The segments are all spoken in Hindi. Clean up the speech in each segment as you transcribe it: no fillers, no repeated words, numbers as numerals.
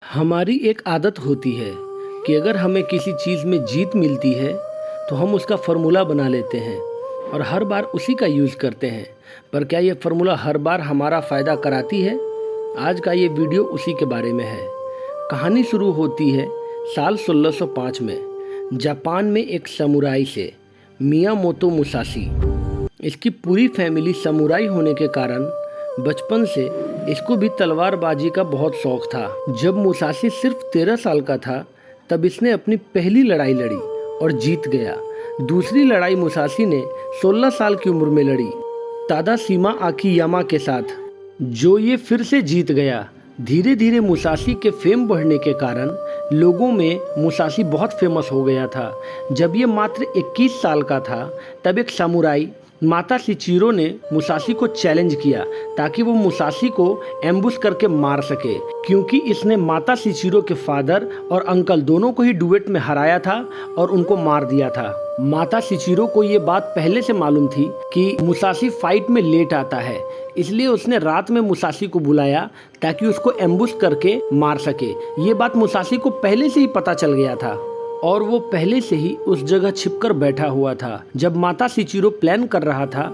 हमारी एक आदत होती है कि अगर हमें किसी चीज़ में जीत मिलती है तो हम उसका फ़ॉर्मूला बना लेते हैं और हर बार उसी का यूज़ करते हैं। पर क्या ये फ़ॉर्मूला हर बार हमारा फ़ायदा कराती है? आज का ये वीडियो उसी के बारे में है। कहानी शुरू होती है साल 1605 में जापान में एक समुराई से, मियामोतो मुसाशी। इसकी पूरी फैमिली समुराई होने के कारण बचपन से इसको भी तलवारबाजी का बहुत शौक था। जब मुसाशी सिर्फ 13 साल का था तब इसने अपनी पहली लड़ाई लड़ी और जीत गया। दूसरी लड़ाई मुसाशी ने 16 साल की उम्र में लड़ी तादाशिमा आकियामा के साथ, जो ये फिर से जीत गया। धीरे धीरे मुसाशी के फेम बढ़ने के कारण लोगों में मुसाशी बहुत फेमस हो गया था। जब ये मात्र 21 साल का था तब एक समुराई माता शिचिरो ने मुसाशी को चैलेंज किया ताकि वो मुसाशी को एम्बुश करके मार सके, क्योंकि इसने माता शिचिरो के फादर और अंकल दोनों को ही डुएट में हराया था और उनको मार दिया था। माता शिचिरो को ये बात पहले से मालूम थी कि मुसाशी फाइट में लेट आता है, इसलिए उसने रात में मुसाशी को बुलाया ताकि उसको एम्बुश करके मार सके। ये बात मुसाशी को पहले से ही पता चल गया था और वो पहले से ही उस जगह छिपकर बैठा हुआ था। जब माता शिचिरो प्लान कर रहा था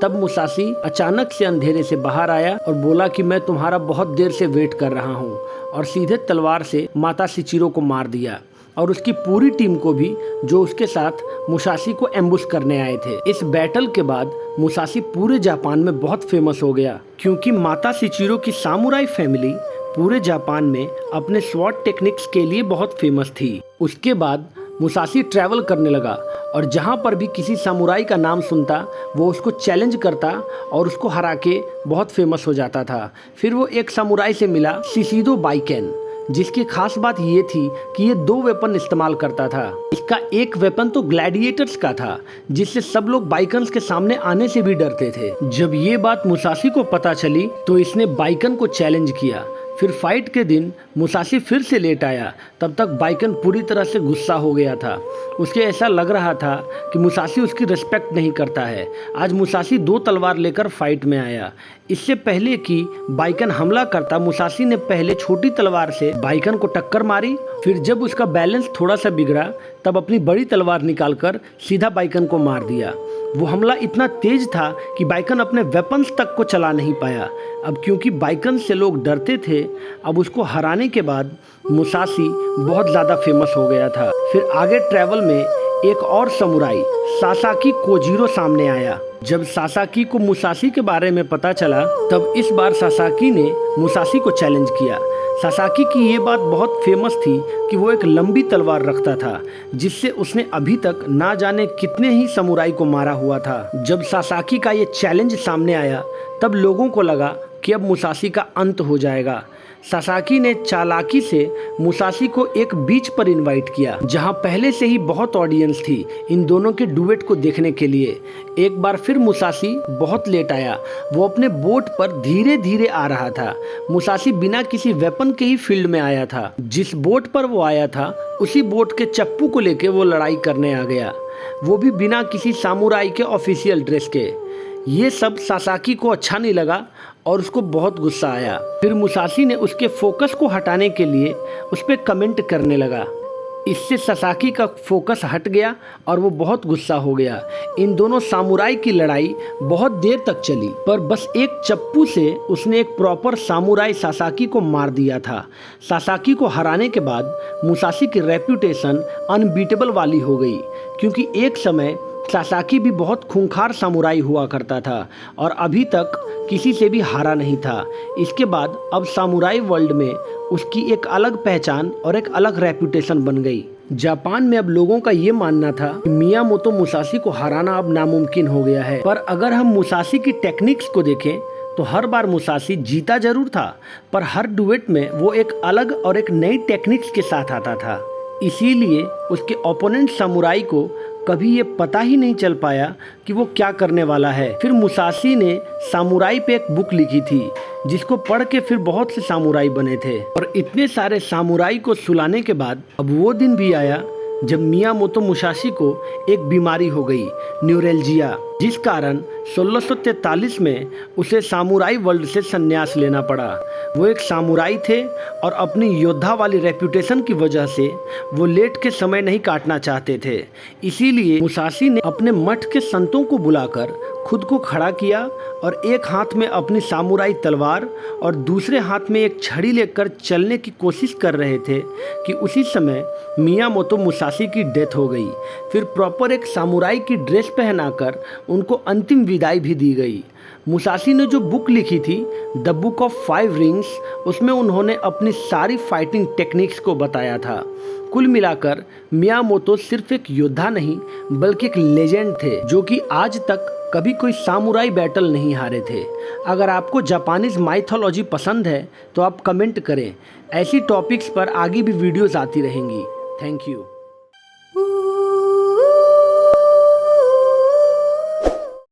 तब मुसाशी अचानक से अंधेरे से बाहर आया और बोला कि मैं तुम्हारा बहुत देर से वेट कर रहा हूँ, और सीधे तलवार से माता शिचिरो को मार दिया और उसकी पूरी टीम को भी, जो उसके साथ मुसाशी को एम्बुश करने आए थे। इस बैटल के बाद मुसाशी पूरे जापान में बहुत फेमस हो गया, क्योंकि माता शिचिरो की सामुराई फैमिली पूरे जापान में अपने स्वॉर्ड टेक्निक्स के लिए बहुत फेमस थी। उसके बाद मुसाशी ट्रैवल करने लगा और जहाँ पर भी किसी सामुराई का नाम सुनता वो उसको चैलेंज करता और उसको हरा के बहुत फेमस हो जाता था। फिर वो एक सामुराई से मिला, शिशिदो बाइकेन, जिसकी खास बात ये थी कि ये 2 वेपन इस्तेमाल करता था। इसका एक वेपन तो ग्लैडिएटर्स का था, जिससे सब लोग बाइकन्स के सामने आने से भी डरते थे। जब ये बात मुसाशी को पता चली तो इसने बाइकन को चैलेंज किया। फिर फाइट के दिन मुसाशी फिर से लेट आया। तब तक बाइकन पूरी तरह से गुस्सा हो गया था। उसके ऐसा लग रहा था कि मुसाशी उसकी रिस्पेक्ट नहीं करता है। आज मुसाशी 2 तलवार लेकर फाइट में आया। इससे पहले कि बाइकन हमला करता, मुसाशी ने पहले छोटी तलवार से बाइकन को टक्कर मारी। फिर जब उसका बैलेंस थोड़ा सा बिगड़ा तब अपनी बड़ी तलवार निकालकर सीधा बाइकन को मार दिया। वो हमला इतना तेज था कि बाइकन अपने वेपन्स तक को चला नहीं पाया। अब क्योंकि बाइकन से लोग डरते थे, अब उसको हराने के बाद मुसाशी बहुत ज़्यादा फेमस हो गया था। फिर आगे ट्रैवल में एक और समुराई सासाकी कोजीरो सामने आया। जब सासाकी को मुसाशी के बारे में पता चला तब इस बार सासाकी ने मुसाशी को चैलेंज किया। सासाकी की ये बात बहुत फेमस थी कि वो एक लंबी तलवार रखता था, जिससे उसने अभी तक ना जाने कितने ही समुराई को मारा हुआ था। जब सासाकी का ये चैलेंज सामने आया तब लोगों को लगा कि अब मुसाशी का अंत हो जाएगा। सासाकी ने चालाकी से मुसाशी को एक बीच पर इनवाइट किया, जहां पहले से ही बहुत ऑडियंस थी इन दोनों के डुएट को देखने के लिए। एक बार फिर मुसाशी बहुत लेट आया। वो अपने बोट पर धीरे धीरे आ रहा था। मुसाशी बिना किसी वेपन के ही फील्ड में आया था। जिस बोट पर वो आया था उसी बोट के चप्पू को लेके वो लड़ाई करने आ गया, वो भी बिना किसी सामुराई के ऑफिशियल ड्रेस के। ये सब सासाकी को अच्छा नहीं लगा और उसको बहुत गुस्सा आया। फिर मुसाशी ने उसके फोकस को हटाने के लिए उस पर कमेंट करने लगा। इससे सासाकी का फोकस हट गया और वो बहुत गुस्सा हो गया। इन दोनों सामुराई की लड़ाई बहुत देर तक चली, पर बस एक चप्पू से उसने एक प्रॉपर सामुराई सासाकी को मार दिया था। सासाकी को हराने के बाद मुसाशी की रेप्यूटेशन अनबीटेबल वाली हो गई, क्योंकि एक समय सासाकी भी बहुत खूंखार सामुराई हुआ करता था और अभी तक किसी से भी हारा नहीं था। इसके बाद अब सामुराई वर्ल्ड में उसकी एक अलग पहचान और एक अलग रेप्यूटेशन बन गई। जापान में अब लोगों का ये मानना था कि मियामोतो मुसाशी को हराना अब नामुमकिन हो गया है। पर अगर हम मुसाशी की टेक्निक्स को देखें तो हर बार मुसाशी जीता जरूर था, पर हर डुएट में वो एक अलग और एक नई टेक्निक्स के साथ आता था। इसीलिए उसके ओपोनेंट सामुराई को कभी ये पता ही नहीं चल पाया कि वो क्या करने वाला है। फिर मुसाशी ने सामुराई पे एक बुक लिखी थी, जिसको पढ़ के फिर बहुत से सामुराई बने थे। और इतने सारे सामुराई को सुलाने के बाद अब वो दिन भी आया जब मियामोतो मुसाशी को एक बीमारी हो गई, न्यूरेल्जिया। जिस कारण 1643 में उसे सामुराई वर्ल्ड से संन्यास लेना पड़ा। वो एक सामुराई थे और अपनी योद्धा वाली रेपुटेशन की वजह से वो लेट के समय नहीं काटना चाहते थे। इसीलिए मुसाशी ने अपने मठ के संतों को बुलाकर खुद को खड़ा किया और एक हाथ में अपनी सामुराई तलवार और दूसरे हाथ में एक छड़ी लेकर चलने की कोशिश कर रहे थे कि उसी समय मियामोतो मुसाशी की डेथ हो गई। फिर प्रॉपर एक सामुराई की ड्रेस पहनाकर उनको अंतिम विदाई भी दी गई। मुसाशी ने जो बुक लिखी थी द बुक ऑफ 5 रिंग्स, उसमें उन्होंने अपनी सारी फाइटिंग टेक्निक्स को बताया था। कुल मिलाकर मियामोतो सिर्फ एक योद्धा नहीं बल्कि एक लेजेंड थे जो कि आज तक कभी कोई सामुराई बैटल नहीं हारे थे। अगर आपको जापानीज माइथोलॉजी पसंद है तो आप कमेंट करें। ऐसी टॉपिक्स पर आगे भी वीडियोस आती रहेंगी। Thank you.